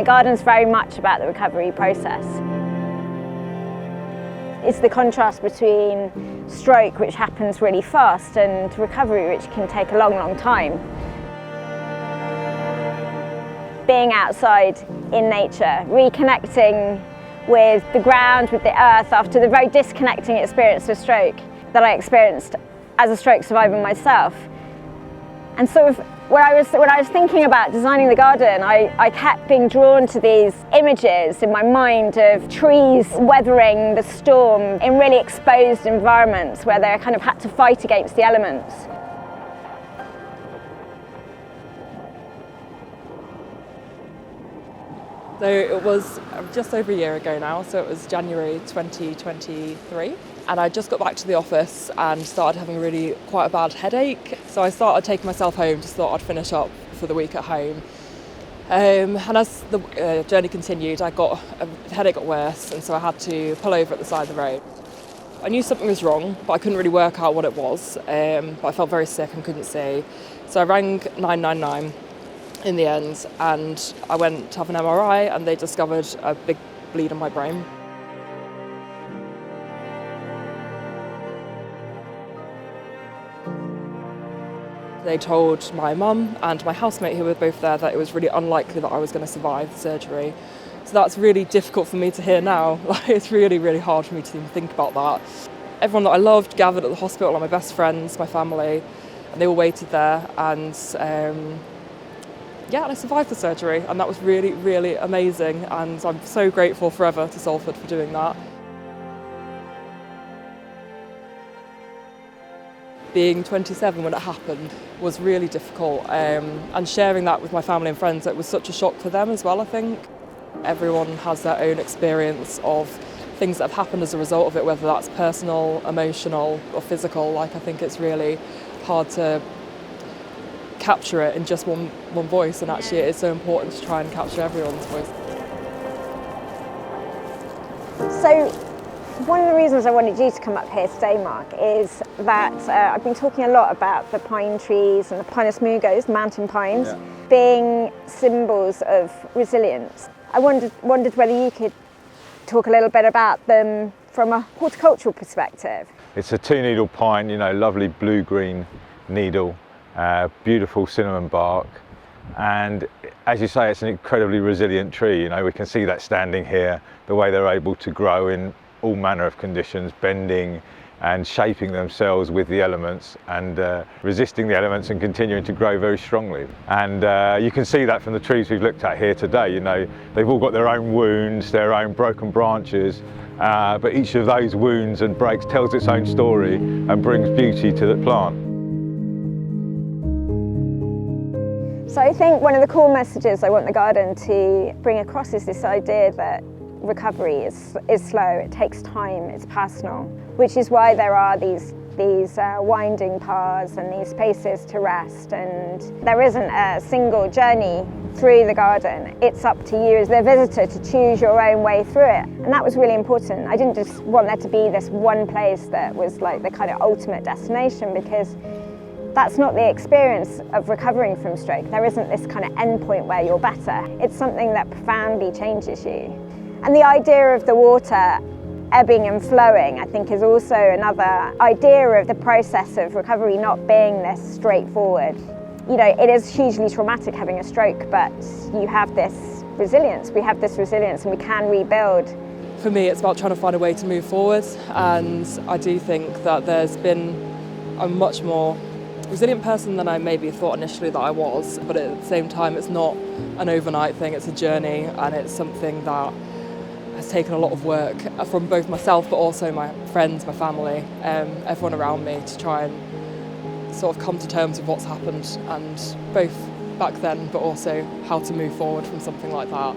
The garden's very much about the recovery process. It's the contrast between stroke, which happens really fast, and recovery, which can take a long, long time. Being outside in nature, reconnecting with the ground, with the earth, after the very disconnecting experience of stroke that I experienced as a stroke survivor myself. And sort of when I was thinking about designing the garden, I kept being drawn to these images in my mind of trees weathering the storm in really exposed environments where they kind of had to fight against the elements. So it was just over a year ago now, so it was January 2023. And I just got back to the office and started having really quite a bad headache. So I started taking myself home, just thought I'd finish up for the week at home. And as the journey continued, the headache got worse, and so I had to pull over at the side of the road. I knew something was wrong, but I couldn't really work out what it was. But I felt very sick and couldn't see. So I rang 999 in the end, and I went to have an MRI, and they discovered a big bleed on my brain. They told my mum and my housemate, who were both there, that it was really unlikely that I was going to survive the surgery. So that's really difficult for me to hear now. It's really, really hard for me to even think about that. Everyone that I loved gathered at the hospital, like my best friends, my family, and they all waited there. And I survived the surgery, and that was really, really amazing. And I'm so grateful forever to Salford for doing that. Being 27 when it happened was really difficult, and sharing that with my family and friends, it was such a shock for them as well, I think. Everyone has their own experience of things that have happened as a result of it, whether that's personal, emotional or physical. I think it's really hard to capture it in just one voice, and actually it is so important to try and capture everyone's voice. So one of the reasons I wanted you to come up here today, Mark, is that I've been talking a lot about the pine trees and the Pinus mugos, the mountain pines, being symbols of resilience. I wondered whether you could talk a little bit about them from a horticultural perspective. It's a 2-needle pine, lovely blue-green needle, beautiful cinnamon bark, and as you say, it's an incredibly resilient tree. We can see that standing here, the way they're able to grow in all manner of conditions, bending and shaping themselves with the elements, and resisting the elements and continuing to grow very strongly. And you can see that from the trees we've looked at here today. They've all got their own wounds, their own broken branches, but each of those wounds and breaks tells its own story and brings beauty to the plant. So I think one of the core messages I want the garden to bring across is this idea that recovery is slow, it takes time, it's personal, which is why there are these winding paths and these spaces to rest, and there isn't a single journey through the garden. It's up to you as the visitor to choose your own way through it, and that was really important. I didn't just want there to be this one place that was like the kind of ultimate destination, because that's not the experience of recovering from stroke. There isn't this kind of end point where you're better. It's something that profoundly changes you. And the idea of the water ebbing and flowing, I think, is also another idea of the process of recovery not being this straightforward. It is hugely traumatic having a stroke, but you have this resilience. We have this resilience and we can rebuild. For me, it's about trying to find a way to move forward, and I do think that there's been a much more resilient person than I maybe thought initially that I was, but at the same time it's not an overnight thing, it's a journey, and it's something that has taken a lot of work from both myself but also my friends, my family, everyone around me, to try and sort of come to terms with what's happened, and both back then but also how to move forward from something like that.